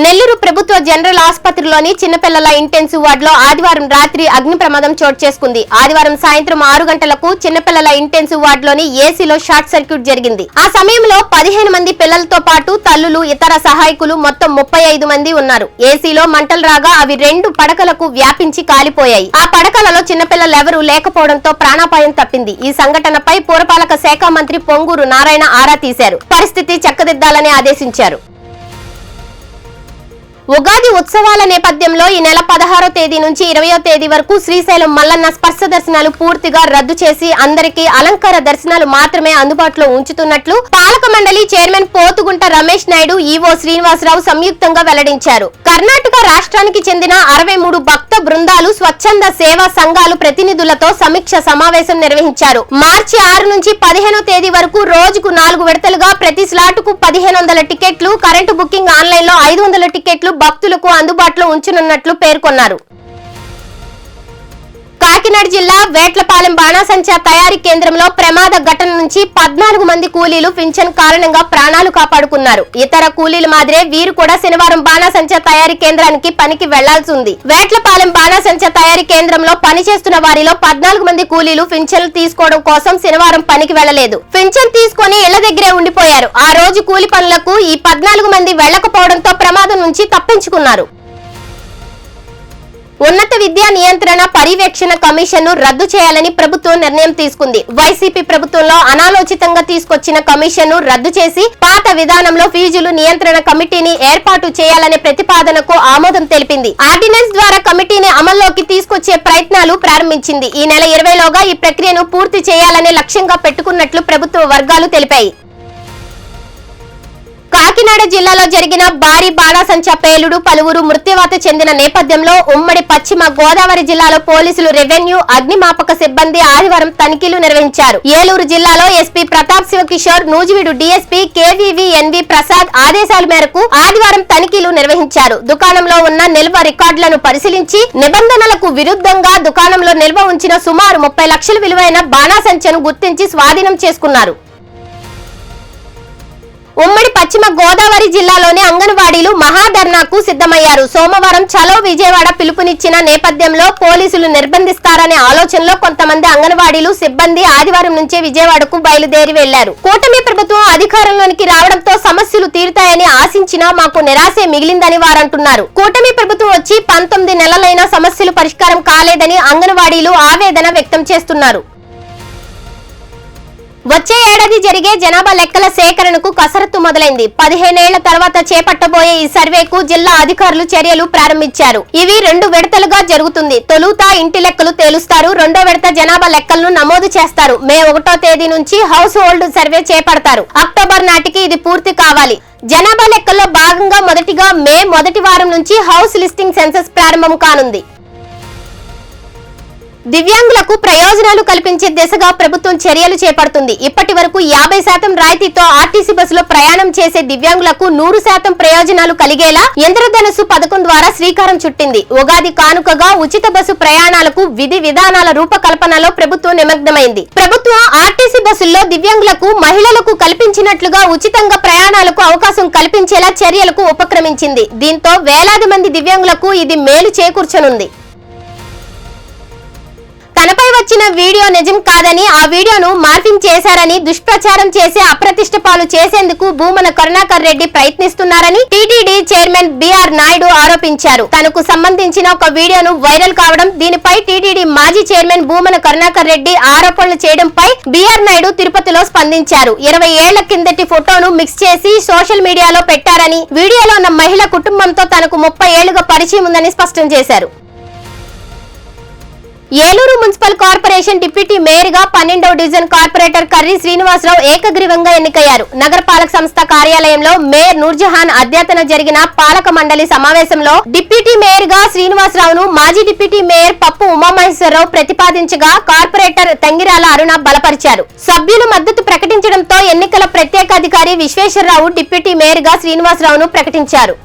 నెల్లూరు ప్రభుత్వ జనరల్ ఆసుపత్రిలోని చిన్నపిల్లల ఇంటెన్సివ్ వార్డులో ఆదివారం రాత్రి అగ్ని ప్రమాదం చోటు చేసుకుంది. ఆదివారం సాయంత్రం 6 గంటలకు చిన్నపిల్లల ఇంటెన్సివ్ వార్డులోని ఏసీలో షార్ట్ సర్క్యూట్ జరిగింది. ఆ సమయంలో 15 మంది పిల్లలతో పాటు తల్లులు, ఇతర సహాయకులు మొత్తం 35 మంది ఉన్నారు. ఏసీలో మంటలు రాగా అవి 2 పడకలకు వ్యాపించి కాలిపోయాయి. ఆ పడకలలో చిన్నపిల్లలెవరూ లేకపోవడంతో ప్రాణాపాయం తప్పింది. ఈ సంఘటనపై పురపాలక శాఖ మంత్రి పొంగూరు నారాయణ ఆరా తీశారు. పరిస్థితి చక్కదిద్దాలని ఆదేశించారు. ఉగాది ఉత్సవాల నేపథ్యంలో ఈ నెల 16వ తేదీ నుంచి 20వ తేదీ వరకు శ్రీశైలం మల్లన్న స్పర్శ దర్శనాలు పూర్తిగా రద్దు చేసి అందరికీ అలంకార దర్శనాలు మాత్రమే అందుబాటులో ఉంచుతున్నట్లు పాలక మండలి చైర్మన్ పోతుగుంట రమేష్ నాయుడు, ఈవో శ్రీనివాసరావు సంయుక్తంగా వెల్లడించారు. కర్ణాటక రాష్ట్రానికి చెందిన 63 భక్త బృందాలు, స్వచ్ఛంద సేవా సంఘాలు ప్రతినిధులతో సమీక్ష సమావేశం నిర్వహించారు. మార్చి 6 నుంచి 15వ తేదీ వరకు రోజుకు 4 విడతలుగా ప్రతి స్లాటుకు 1500 టికెట్లు, కరెంటు బుకింగ్ ఆన్లైన్ లో 500 టికెట్లు భక్తులకు అందుబాటులో ఉంచనున్నట్లు పేర్కొన్నారు. కాకినాడ జిల్లా వేట్లపాలెం బాణాసంచా తయారీ కేంద్రంలో ప్రమాద ఘటన నుంచి 14 మంది కూలీలు పింఛన్ కారణంగా ప్రాణాలు కాపాడుకున్నారు. ఇతర కూలీల మాదిరే వీరు కూడా శనివారం బాణాసంచా తయారీ కేంద్రానికి పనికి వెళ్లాల్సి ఉంది. వేట్లపాలెం బాణాసంచా తయారీ కేంద్రంలో పనిచేస్తున్న వారిలో 14 మంది కూలీలు పింఛన్లు తీసుకోవడం కోసం శనివారం పనికి వెళ్లలేదు. పింఛన్ తీసుకుని ఇళ్ల దగ్గరే ఉండిపోయారు. ఆ రోజు కూలి పనులకు ఈ 14 మంది వెళ్లకపోవడంతో ప్రమాదం నుంచి తప్పించుకున్నారు. ఉన్నత విద్యా నియంత్రణ పర్యవేక్షణ కమిషన్ ను రద్దు చేయాలని ప్రభుత్వం నిర్ణయం తీసుకుంది. వైసీపీ ప్రభుత్వంలో అనాలోచితంగా తీసుకొచ్చిన కమిషన్ ను రద్దు చేసి పాత విధానంలో ఫీజులు నియంత్రణ కమిటీని ఏర్పాటు చేయాలనే ప్రతిపాదనకు ఆమోదం తెలిపింది. ఆర్డినెన్స్ ద్వారా కమిటీని అమల్లోకి తీసుకొచ్చే ప్రయత్నాలు ప్రారంభించింది. ఈ నెల 20లోగా ఈ ప్రక్రియను పూర్తి చేయాలనే లక్ష్యంగా పెట్టుకున్నట్లు ప్రభుత్వ వర్గాలు తెలిపాయి. కాకినాడ జిల్లాలో జరిగిన భారీ బాణాసంచా పేలుడు పలువురు మృత్యువాత చెందిన నేపథ్యంలో ఉమ్మడి పశ్చిమ గోదావరి జిల్లాలో పోలీసులు, రెవెన్యూ, అగ్నిమాపక సిబ్బంది ఆదివారం తనిఖీలు నిర్వహించారు. ఏలూరు జిల్లాలో ఎస్పీ ప్రతాప్ శివకిషోర్, నూజివీడు డీఎస్పీ కేవీవీఎన్వీ ప్రసాద్ ఆదేశాల మేరకు ఆదివారం తనిఖీలు నిర్వహించారు. దుకాణంలో ఉన్న నిల్వ రికార్డులను పరిశీలించి నిబంధనలకు విరుద్ధంగా దుకాణంలో నిల్వ ఉంచిన సుమారు 30 లక్షల విలువైన బాణాసంచాను గుర్తించి స్వాధీనం చేసుకున్నారు. ఉమ్మడి పశ్చిమ గోదావరి జిల్లాలోని అంగన్వాడీలు మహాధర్నాకు సిద్ధమయ్యారు. సోమవారం చలో విజయవాడ పిలుపునిచ్చిన నేపథ్యంలో పోలీసులు నిర్బంధిస్తారనే ఆలోచనలో కొంతమంది అంగన్వాడీలు సిబ్బంది ఆదివారం నుంచే విజయవాడకు బయలుదేరి వెళ్లారు. కూటమి ప్రభుత్వం అధికారంలోనికి రావడంతో సమస్యలు తీరుతాయని ఆశించినా మాకు నిరాశే మిగిలిందని వారంటున్నారు. కూటమి ప్రభుత్వం వచ్చి 19 నెలలైనా సమస్యలు పరిష్కారం కాలేదని అంగన్వాడీలు ఆవేదన వ్యక్తం చేస్తున్నారు. వచ్చే ఏడాది జరిగే జనాభా లెక్కల సేకరణకు కసరత్తు మొదలైంది. 15 ఏళ్ల తర్వాత చేపట్టబోయే ఈ సర్వేకు జిల్లా అధికారులు చర్యలు ప్రారంభించారు. ఇవి 2 విడతలుగా జరుగుతుంది. తొలుత ఇంటి లెక్కలు తేలుస్తారు. 2వ విడత జనాభా లెక్కలను నమోదు చేస్తారు. మే 1వ తేదీ నుంచి హౌస్ హోల్డ్ సర్వే చేపడతారు. అక్టోబర్ నాటికి ఇది పూర్తి కావాలి. జనాభా లెక్కల్లో భాగంగా మొదటిగా మే మొదటి వారం నుంచి హౌస్ లిస్టింగ్ సెన్సస్ ప్రారంభం కానుంది. దివ్యాంగులకు ప్రయోజనాలు కల్పించే దిశగా ప్రభుత్వం చర్యలు చేపడుతుంది. ఇప్పటి వరకు 50% రాయితీతో ఆర్టీసీ బస్సులో ప్రయాణం చేసే దివ్యాంగులకు 100% ప్రయోజనాలు కలిగేలా ఇంద్రధనుసు పథకం ద్వారా శ్రీకారం చుట్టింది. ఉగాది కానుకగా ఉచిత బస్సు ప్రయాణాలకు విధి విధానాల రూపకల్పనలో ప్రభుత్వం నిమగ్నమైంది. ప్రభుత్వం ఆర్టీసీ బస్సుల్లో దివ్యాంగులకు, మహిళలకు కల్పించినట్లుగా ఉచితంగా ప్రయాణాలకు అవకాశం కల్పించేలా చర్యలకు ఉపక్రమించింది. దీంతో వేలాది మంది దివ్యాంగులకు ఇది మేలు చేకూర్చనుంది. తనపై వచ్చిన వీడియో నిజం కాదని, ఆ వీడియోను మార్ఫింగ్ చేశారని దుష్ప్రచారం చేసి అప్రతిష్ట పాలు చేసేందుకు భూమన కరుణాకర్ రెడ్డి ప్రయత్నిస్తున్నారని టీటీడీ చైర్మన్ బిఆర్ నాయుడు ఆరోపించారు. తనకు సంబంధించిన ఒక వీడియోను వైరల్ కావడం, దీనిపై టీటీడీ మాజీ చైర్మన్ భూమన కరుణాకర్ రెడ్డి ఆరోపణలు చేయడంపై బిఆర్ నాయుడు తిరుపతిలో స్పందించారు. 20 ఏళ్ల కిందటి ఫోటోను మిక్స్ చేసి సోషల్ మీడియాలో పెట్టారని, వీడియోలో ఉన్న మహిళ కుటుంబంతో తనకు 30 ఏళ్లుగా పరిచయం ఉందని స్పష్టం చేశారు. Eluru municipal corporation deputy mayor గా 12వ డివిజన్ కార్పొరేటర్ కర్రి శ్రీనివాసరావు ఏకగ్రీవంగా ఎన్నికయ్యారు. నగరపాలక సంస్థ కార్యాలయంలో మేయర్ నూర్జహాన్ అధ్యక్షతన జరిగిన పాలక మండలి సమావేశంలో డిప్యూటీ మేయర్ గా శ్రీనివాసరావును మాజీ డిప్యూటీ మేయర్ పప్పు ఉమామహేశ్వరరావు ప్రతిపాదించగా కార్పొరేటర్ తంగిరాల అరుణ బలపరిచారు. సభ్యులు మద్దతు ప్రకటించడంతో ఎన్నికల ప్రత్యేకాధికారి విశ్వేశ్వరరావు డిప్యూటీ మేయర్ గా శ్రీనివాసరావును ప్రకటించారు.